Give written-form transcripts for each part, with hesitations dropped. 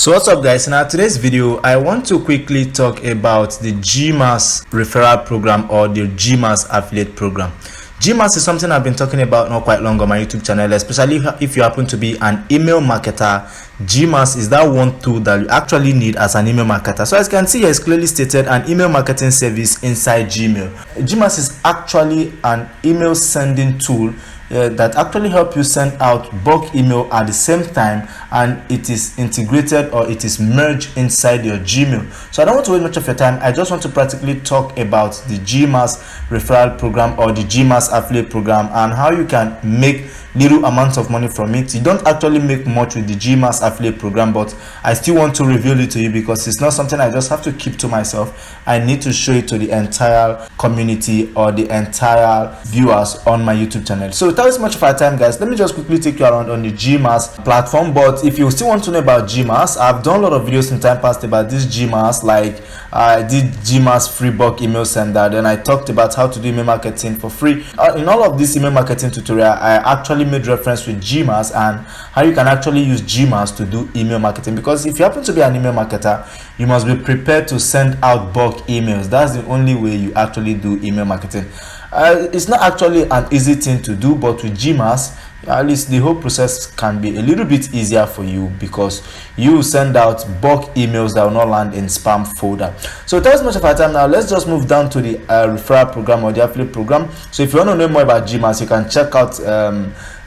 So what's up guys, in our today's video I want to quickly talk about the Gmass referral program or the Gmass affiliate program. Gmass is something I've been talking about not quite long on my YouTube channel, especially if you happen to be an email marketer. Gmass is that one tool that you actually need as an email marketer. So as you can see here, it's clearly stated an email marketing service inside Gmail. Gmass is actually an email sending tool that actually help you send out bulk email at the same time, and it is integrated or it is merged inside your Gmail. So I don't want to waste much of your time. I just want to practically talk about the Gmass referral program or the Gmass affiliate program and how you can make little amounts of money from it. You don't actually make much with the Gmass affiliate program, but I still want to reveal it to you because it's not something I just have to keep to myself. I need to show it to the entire community or the entire viewers on my YouTube channel. So without as much of our time guys, let me just quickly take you around on the Gmass platform. But if you still want to know about Gmass, I've done a lot of videos in time past about this Gmass. Like I did Gmass free bulk email sender, then I talked about how to do email marketing for free. In all of this email marketing tutorial, I actually made reference with Gmass and how you can actually use Gmass to do email marketing, because if you happen to be an email marketer, you must be prepared to send out bulk emails. That's the only way you actually do email marketing. It's not actually an easy thing to do, but with Gmass, at least the whole process can be a little bit easier for you because you send out bulk emails that will not land in spam folder. So without much of our time now, let's just move down to the referral program or the affiliate program. So if you want to know more about Gmass, you can check out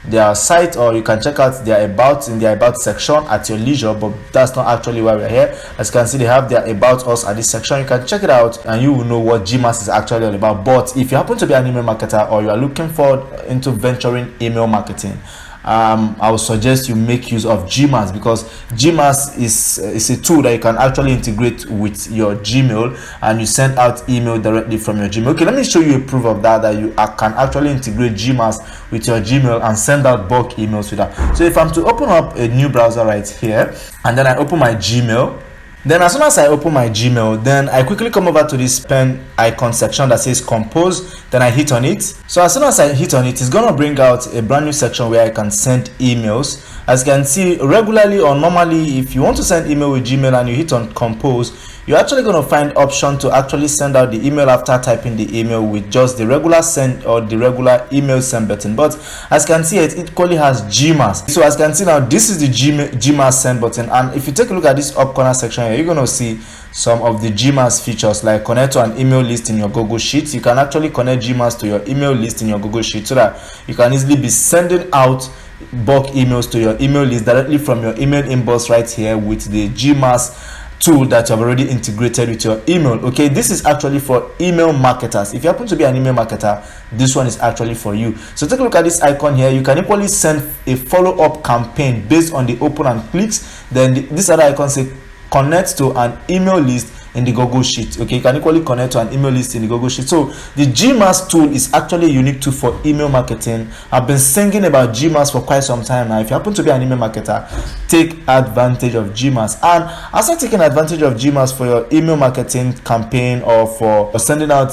their site, or you can check out their about in their about section at your leisure, but that's not actually why we're here. As you can see, they have their about us at this section. You can check it out and you will know what Gmass is actually all about. But if you happen to be an email marketer or you are looking forward into venturing email marketing, I would suggest you make use of Gmass, because Gmass is a tool that you can actually integrate with your Gmail and you send out email directly from your Gmail. Okay, let me show you a proof of that you can actually integrate Gmass with your Gmail and send out bulk emails with that. So if I'm to open up a new browser right here and then I open my Gmail, then as soon as I open my Gmail, then I quickly come over to this pen icon section that says compose, then I hit on it. So as soon as I hit on it, it's gonna bring out a brand new section where I can send emails. As you can see, regularly or normally, if you want to send email with Gmail and you hit on compose, you're actually going to find option to actually send out the email after typing the email with just the regular send or the regular email send button. But as you can see, it equally has Gmass. So as you can see now, this is the Gmass send button, and if you take a look at this up corner section here, you're going to see some of the Gmass features like connect to an email list in your Google Sheet. You can actually connect Gmass to your email list in your Google Sheet so that you can easily be sending out bulk emails to your email list directly from your email inbox right here with the Gmass tool that you have already integrated with your email. Okay, this is actually for email marketers. If you happen to be an email marketer, this one is actually for you. So take a look at this icon here. You can equally send a follow-up campaign based on the open and clicks. Then this other icon says connect to an email list in the Google Sheet. Okay, you can equally connect to an email list in the Google Sheet. So the Gmass tool is actually a unique tool for email marketing. I've been singing about Gmass for quite some time now. If you happen to be an email marketer, take advantage of Gmass. And after taking advantage of Gmass for your email marketing campaign or for sending out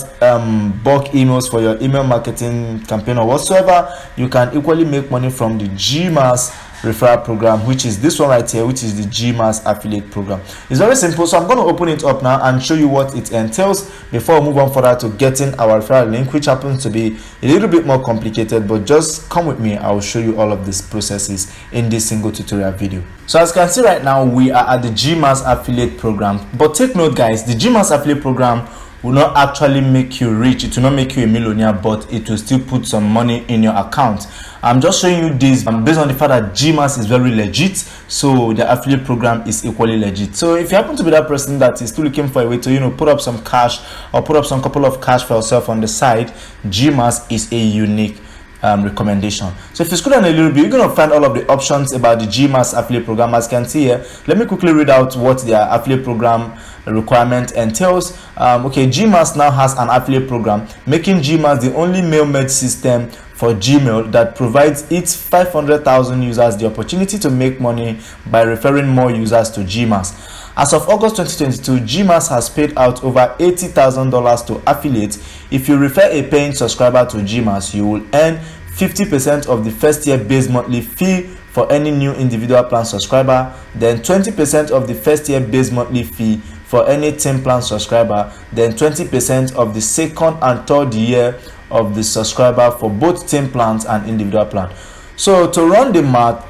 bulk emails for your email marketing campaign or whatsoever, you can equally make money from the Gmass referral program, which is this one right here, which is the Gmass affiliate program. It's very simple, so I'm going to open it up now and show you what it entails before we move on further to getting our referral link, which happens to be a little bit more complicated, but just come with me. I will show you all of these processes in this single tutorial video. So as you can see right now, we are at the Gmass affiliate program, but take note guys, the Gmass affiliate program will not actually make you rich. It will not make you a millionaire, but it will still put some money in your account. I'm just showing you this based on the fact that Gmass is very legit, so the affiliate program is equally legit. So if you happen to be that person that is still looking for a way to put up some cash or put up some couple of cash for yourself on the side, Gmass is a unique recommendation. So if you scroll down a little bit, you're going to find all of the options about the Gmass affiliate program. As you can see here, let me quickly read out what their affiliate program requirement entails. Okay, Gmass now has an affiliate program, making Gmass the only mail merge system for Gmail that provides its 500,000 users the opportunity to make money by referring more users to Gmass. As of August 2022, Gmass has paid out over $80,000 to affiliates. If you refer a paying subscriber to Gmass, you will earn 50% of the first year base monthly fee for any new individual plan subscriber, then 20% of the first year base monthly fee for any team plan subscriber, then 20% of the second and third year of the subscriber for both team plans and individual plan. So to run the math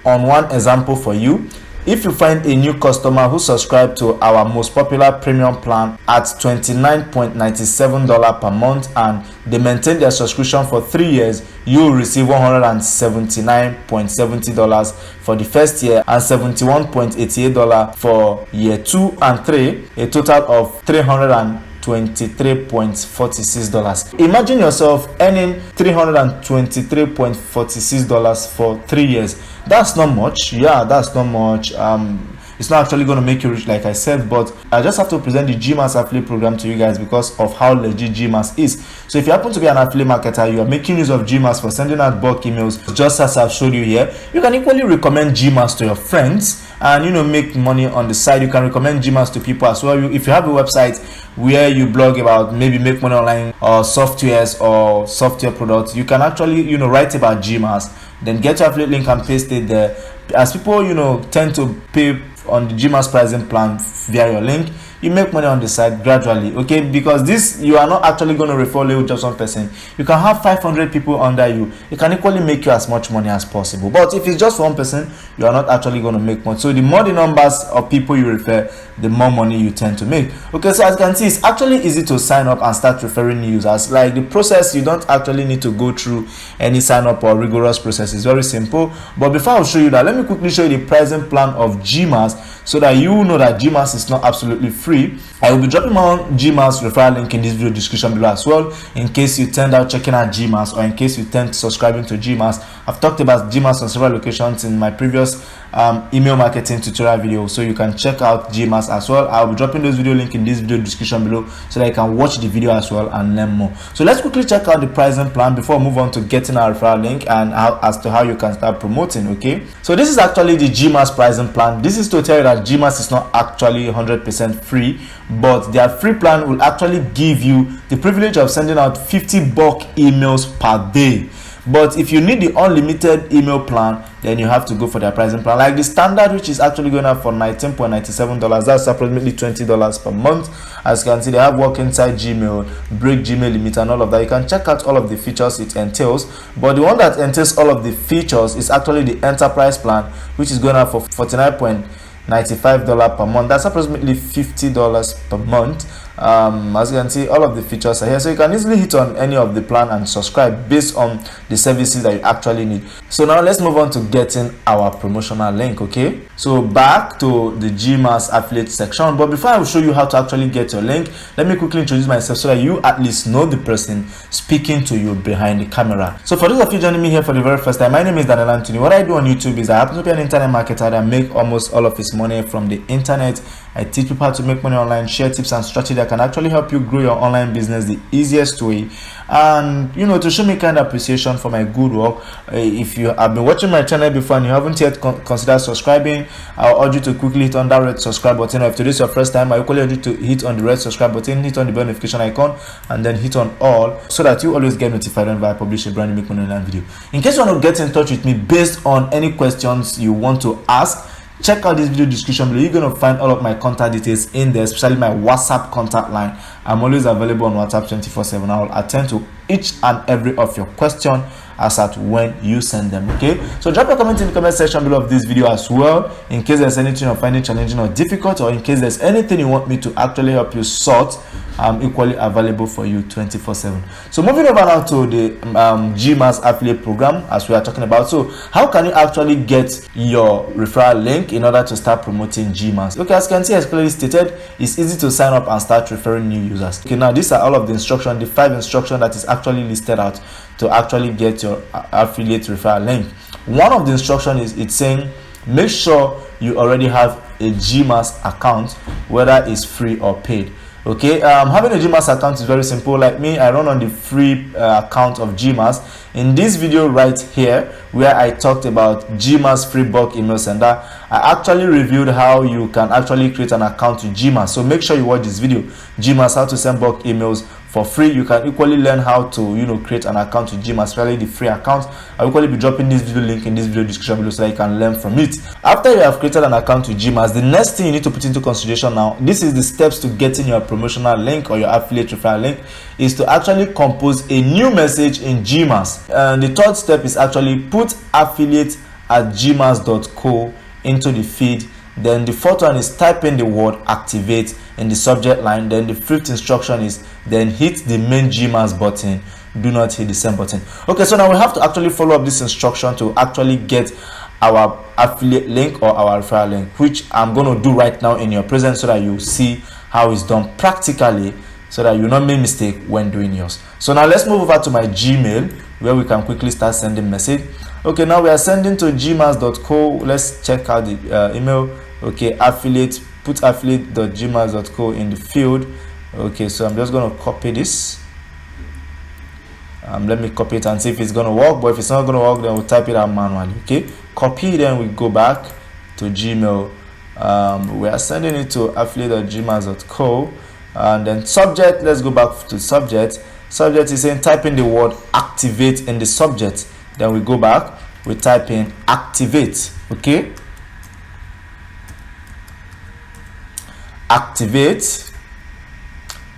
on one example for you, if you find a new customer who subscribed to our most popular premium plan at $29.97 per month and they maintain their subscription for 3 years, you will receive $179.70 for the first year and $71.88 for year 2 and 3, a total of $323.46. Imagine yourself earning $323.46 for 3 years. That's not much. Yeah, that's not much. It's not actually going to make you rich, like I said, but I just have to present the Gmass affiliate program to you guys because of how legit Gmass is. So if you happen to be an affiliate marketer, you are making use of Gmass for sending out bulk emails, just as I've showed you here, you can equally recommend Gmass to your friends and make money on the side. You can recommend Gmass to people as well. If you have a website where you blog about maybe make money online or softwares or software products, you can actually write about Gmass, then get your affiliate link and paste it there. As people tend to pay on the Gmass pricing plan via your link, you make money on the side gradually, okay? Because this, you are not actually going to refer with just one person. You can have 500 people under you. You can equally make you as much money as possible. But if it's just one person, you are not actually going to make money. So the more the numbers of people you refer, the more money you tend to make. Okay, so as you can see, it's actually easy to sign up and start referring new users. Like the process, you don't actually need to go through any sign up or rigorous process. It's very simple. But before I show you that, let me quickly show you the pricing plan of Gmass so that you know that Gmass is not absolutely free. I will be dropping my Gmass referral link in this video description below as well, in case you tend out checking out Gmass or in case you tend subscribing to Gmass. I've talked about Gmass on several locations in my previous email marketing tutorial video, so you can check out Gmass as well. I'll be dropping those video link in this video description below so that you can watch the video as well and learn more. So let's quickly check out the pricing plan before we move on to getting our referral link and as to how you can start promoting. Okay, so this is actually the Gmass pricing plan. This is to tell you that Gmass is not actually 100% free, but their free plan will actually give you the privilege of sending out 50 bulk emails per day. But if you need the unlimited email plan, then you have to go for their pricing plan. Like the standard, which is actually going up for $19.97, that's approximately $20 per month. As you can see, they have work inside Gmail, break Gmail limit and all of that. You can check out all of the features it entails, but the one that entails all of the features is actually the enterprise plan, which is going up for $49.95 per month. That's approximately $50 per month. As you can see, all of the features are here, so you can easily hit on any of the plan and subscribe based on the services that you actually need. So now let's move on to getting our promotional link. Okay, so back to the Gmass affiliate section, but before I will show you how to actually get your link, let me quickly introduce myself so that you at least know the person speaking to you behind the camera. So for those of you joining me here for the very first time, my name is Daniel Anthony. What I do on YouTube is I happen to be an internet marketer that make almost all of his money from the internet. I teach people how to make money online, share tips and strategies that can actually help you grow your online business the easiest way, and to show me kind of appreciation for my good work. If you have been watching my channel before and you haven't yet considered subscribing, I'll urge you to quickly hit on that red subscribe button. Or if today is your first time, I equally urge you to hit on the red subscribe button, hit on the bell notification icon, and then hit on all so that you always get notified whenever I publish a brand new make money online video. In case you want to get in touch with me based on any questions you want to ask, check out this video description below. You're going to find all of my contact details in there, especially my WhatsApp contact line. I'm always available on WhatsApp 24/7. I will attend to each and every of your question as at when you send them. Okay, so drop a comment in the comment section below of this video as well, in case there's anything you're finding challenging or difficult, or in case there's anything you want me to actually help you sort. I'm equally available for you 24/7. So moving over now to the Gmass affiliate program, as we are talking about. So how can you actually get your referral link in order to start promoting Gmass? Okay, as you can see, as clearly stated, it's easy to sign up and start referring new users. Okay, now these are all of the instructions, the 5 instructions that is actually listed out to actually get your affiliate referral link. One of the instructions is it's saying make sure you already have a Gmass account, whether it's free or paid. Okay, having a Gmass account is very simple. Like me, I run on the free account of Gmass. In this video right here, where I talked about Gmass free bulk email sender, I actually reviewed how you can actually create an account to Gmass. So make sure you watch this video, Gmass, how to send bulk emails for free. You can equally learn how to create an account to Gmass, especially the free account. I'll equally be dropping this video link in this video description below so that you can learn from it. After you have created an account to Gmass, the next thing you need to put into consideration now, this is the steps to getting your promotional link or your affiliate referral link, is to actually compose a new message in Gmass. And the third step is actually put affiliate@gmass.co into the feed. Then the fourth one is type in the word activate in the subject line. Then the fifth instruction is then hit the main Gmass button, do not hit the send button. Okay, so now we have to actually follow up this instruction to actually get our affiliate link or our referral link, which I'm going to do right now in your presence so that you see how it's done practically, so that you not make mistake when doing yours. So now let's move over to my Gmail where we can quickly start sending message. Okay, now we are sending to gmass.co. Let's check out the email. Okay, affiliate, put affiliate.gmass.co in the field. Okay, so I'm just going to copy this. Let me copy it and see if it's going to work. But if it's not going to work, then we'll type it out manually. Okay, copy, then we go back to Gmail. We are sending it to affiliate.gmass.co. And then subject, let's go back to subject. Subject is saying type in the word activate in the subject. Then we go back, we type in activate. Okay, activate.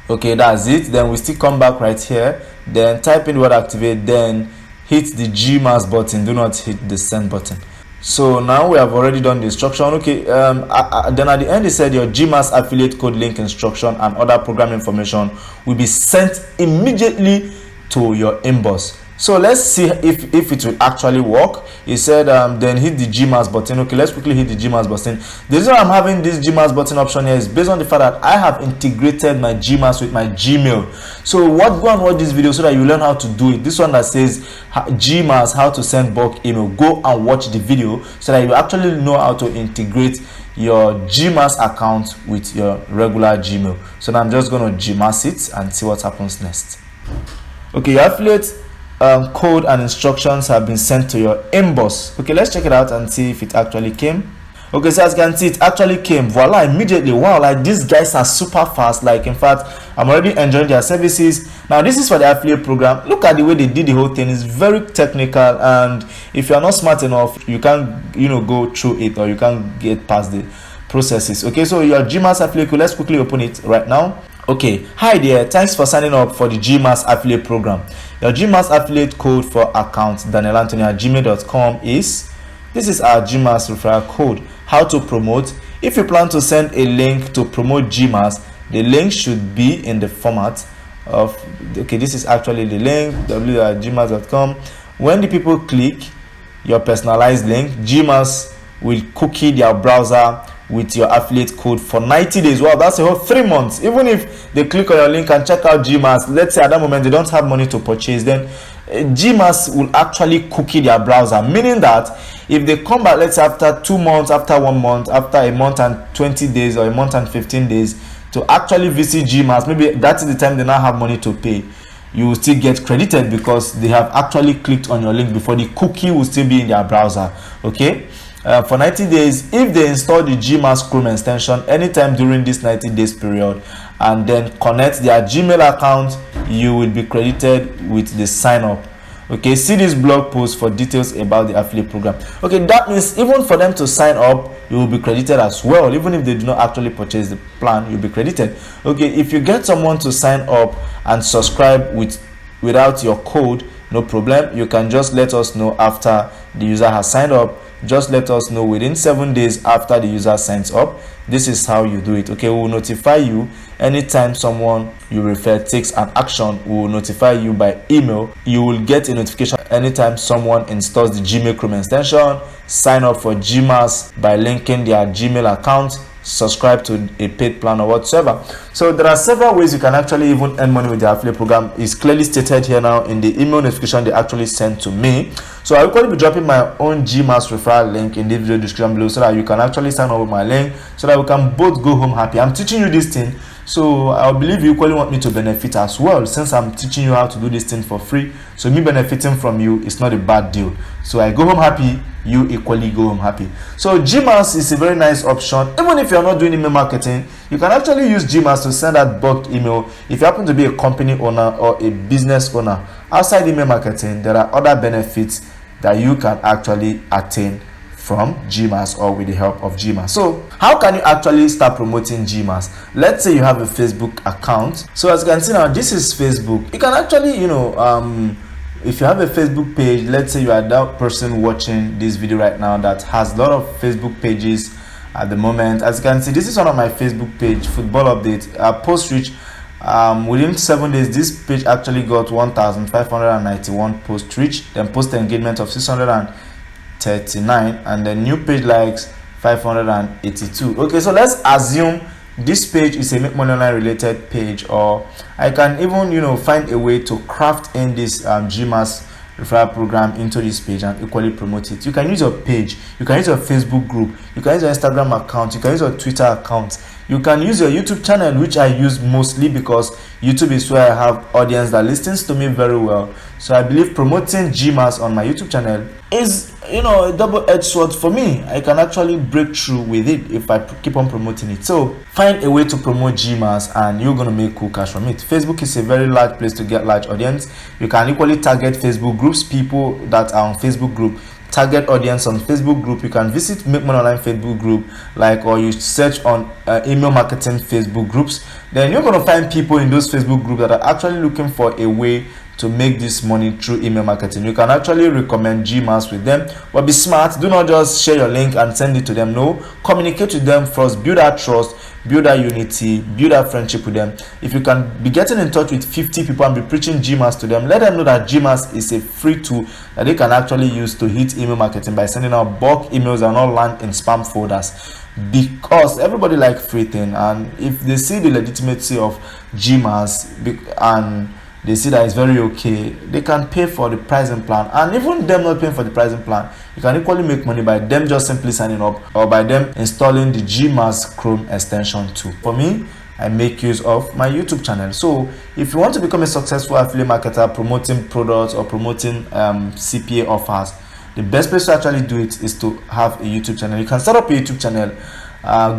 Okay, that's it. Then we still come back right here, then type in the word activate, then hit the Gmass button, do not hit the send button. So now we have already done the instruction. Okay, then at the end it said your Gmass affiliate code link instruction and other program information will be sent immediately to your inbox. So let's see if it will actually work. It said then hit the Gmass button. Okay, let's quickly hit the Gmass button. The reason I'm having this Gmass button option here is based on the fact that I have integrated my Gmass with my Gmail. So go and watch this video so that you learn how to do it. This one that says Gmass, how to send bulk email, go and watch the video so that you actually know how to integrate your Gmass account with your regular Gmail. So now I'm just going to Gmass it and see what happens next. Okay, your affiliate code and instructions have been sent to your inbox. Okay, let's check it out and see if it actually came. Okay, so as you can see, it actually came. Voila, immediately. Wow, like these guys are super fast. Like, in fact, I'm already enjoying their services. Now this is for the affiliate program. Look at the way they did the whole thing. It's very technical, and if you are not smart enough, you can't go through it, or you can't get past the processes. Okay, so your Gmass affiliate code, let's quickly open it right now. Okay, hi there, thanks for signing up for the Gmass affiliate program. Your Gmass affiliate code for account danielanthony@gmail.com is, this is our Gmass referral code. How to promote? If you plan to send a link to promote Gmass, the link should be in the format of, okay, this is actually the link, www.gmass.com. When the people click your personalized link, Gmass will cookie their browser with your affiliate code for 90 days. Wow, that's a whole 3 months. Even if they click on your link and check out Gmass, let's say at that moment they don't have money to purchase, then Gmass will actually cookie their browser, meaning that if they come back, let's say after 2 months, after 1 month, after a month and 20 days or a month and 15 days to actually visit Gmass, maybe that is the time they now have money to pay, you will still get credited because they have actually clicked on your link before. The cookie will still be in their browser. Okay, for 90 days, if they install the Gmass Chrome extension anytime during this 90 days period and then connect their Gmail account, you will be credited with the sign up. Okay, see this blog post for details about the affiliate program. Okay, that means even for them to sign up, you will be credited as well. Even if they do not actually purchase the plan, you'll be credited. Okay, if you get someone to sign up and subscribe without your code, no problem. You can just let us know after the user has signed up. Just let us know within 7 days after the user signs up. This is how you do it. Okay, we will notify you anytime someone you refer takes an action. We will notify you by email. You will get a notification anytime someone installs the Gmail Chrome extension, sign up for Gmass by linking their Gmail account, subscribe to a paid plan or whatsoever. So there are several ways you can actually even earn money with the affiliate program. It's clearly stated here now in the email notification they actually sent to me. So I will probably be dropping my own Gmass referral link in the video description below so that you can actually sign up with my link so that we can both go home happy. I'm teaching you this thing So I believe you equally want me to benefit as well, since I'm teaching you how to do this thing for free. So me benefiting from you is not a bad deal. So I go home happy, you equally go home happy. So Gmass is a very nice option. Even if you're not doing email marketing, you can actually use Gmass to send out bulk email. If you happen to be a company owner or a business owner, outside email marketing, there are other benefits that you can actually attain from Gmass or with the help of Gmass. So how can you actually start promoting Gmass? Let's say you have a Facebook account. So as you can see now, this is Facebook. You can actually, if you have a Facebook page, let's say you are that person watching this video right now that has a lot of Facebook pages at the moment. As you can see, this is one of my Facebook page, football update. Post reach within 7 days, this page actually got 1,591 post reach, then post engagement of 639, and the new page likes 582. Okay, so let's assume this page is a make money online related page, or I can even find a way to craft in this Gmass referral program into this page and equally promote it. You can use your page, you can use your Facebook group, you can use your Instagram account, you can use your Twitter account, you can use your YouTube channel, which I use mostly because YouTube is where I have audience that listens to me very well. So I believe promoting Gmass on my YouTube channel is a double-edged sword for me. I can actually break through with it if I keep on promoting it. So find a way to promote Gmass and you're going to make cool cash from it. Facebook is a very large place to get large audience. You can equally target Facebook groups, people that are on Facebook group, target audience on Facebook group. You can visit Make Money Online Facebook group, or you search on email marketing Facebook groups. Then you're going to find people in those Facebook groups that are actually looking for a way to make this money through email marketing. You can actually recommend Gmass with them, but be smart. Do not just share your link and send it to them. No, communicate with them first, build that trust, build that unity, build that friendship with them. If you can be getting in touch with 50 people and be preaching Gmass to them, let them know that Gmass is a free tool that they can actually use to hit email marketing by sending out bulk emails and not land in spam folders, because everybody likes free thing. And if they see the legitimacy of Gmass and they see that it's very okay, they can pay for the pricing plan. And even them not paying for the pricing plan, you can equally make money by them just simply signing up or by them installing the Gmass Chrome extension too. For me, I make use of my YouTube channel. So if you want to become a successful affiliate marketer promoting products or promoting CPA offers, the best place to actually do it is to have a YouTube channel. You can start up a YouTube channel,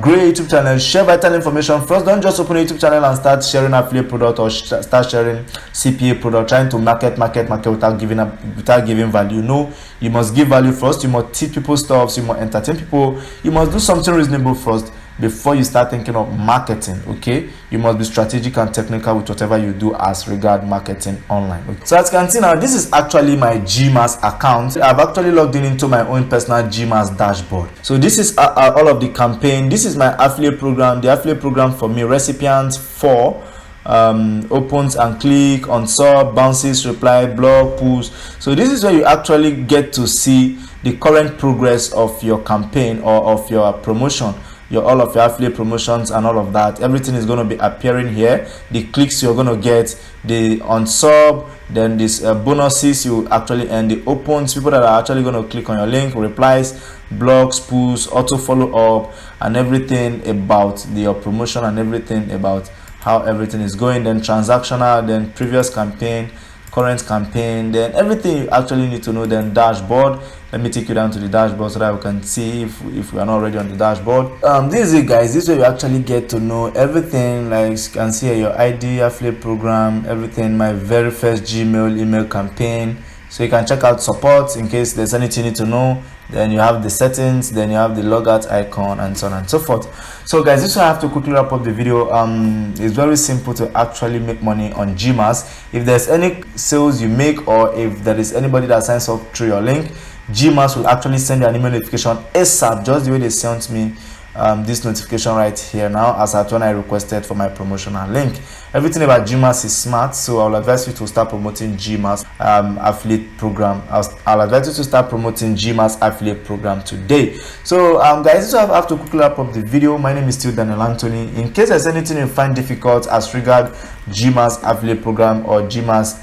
grow a YouTube channel, share vital information first. Don't just open a YouTube channel and start sharing affiliate product or start sharing CPA product, trying to market without giving value. No, you must give value first. You must teach people stuff, you must entertain people, you must do something reasonable first before you start thinking of marketing. Okay, you must be strategic and technical with whatever you do as regard marketing online. Okay. So as you can see now, this is actually my Gmass account. I've actually logged in into my own personal Gmass dashboard. So this is all of the campaign. This is my affiliate program. The affiliate program for me, recipients 4, opens and click on sub, bounces, reply, blog, post. So this is where you actually get to see the current progress of your campaign or of your promotion, all of your affiliate promotions and all of that. Everything is going to be appearing here. The clicks you're going to get, the on sub, then this bonuses you actually earn, the opens, people that are actually going to click on your link, replies, blogs, posts, auto follow up, and everything about your promotion and everything about how everything is going. Then transactional, then previous campaign, current campaign, then everything you actually need to know. Then dashboard. Let me take you down to the dashboard so that we can see if we are not already on the dashboard. This is it, guys. This way you actually get to know everything. Like you can see here, your ID, affiliate program, everything, my very first Gmail email campaign. So you can check out support in case there's anything you need to know. Then you have the settings, then you have the logout icon, and so on and so forth. So guys, this is why I have to quickly wrap up the video. It's very simple to actually make money on Gmass. If there's any sales you make, or if there is anybody that signs up through your link, Gmass will actually send you an email notification ASAP, just the way they sent me this notification right here now, as at when I requested for my promotional link. Everything about Gmass is smart, so I'll advise you to start promoting Gmass affiliate program. I'll advise you to start promoting Gmass affiliate program today. So guys, this is how I have to quickly wrap up the video. My name is still Daniel Anthony. In case there's anything you find difficult as regard Gmass affiliate program or Gmass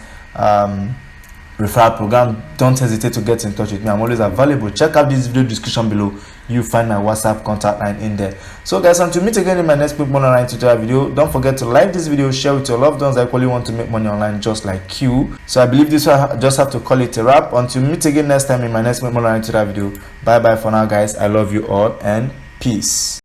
referral program, don't hesitate to get in touch with me. I'm always available. Check out this video description below. You find my WhatsApp contact line in there. So guys, until we meet again in my next Make Money Online tutorial video, don't forget to like this video, share with your loved ones that equally want to make money online just like you. So I believe this one, I just have to call it a wrap. Until we meet again next time in my next Make Money Online tutorial video, bye bye for now guys. I love you all and peace.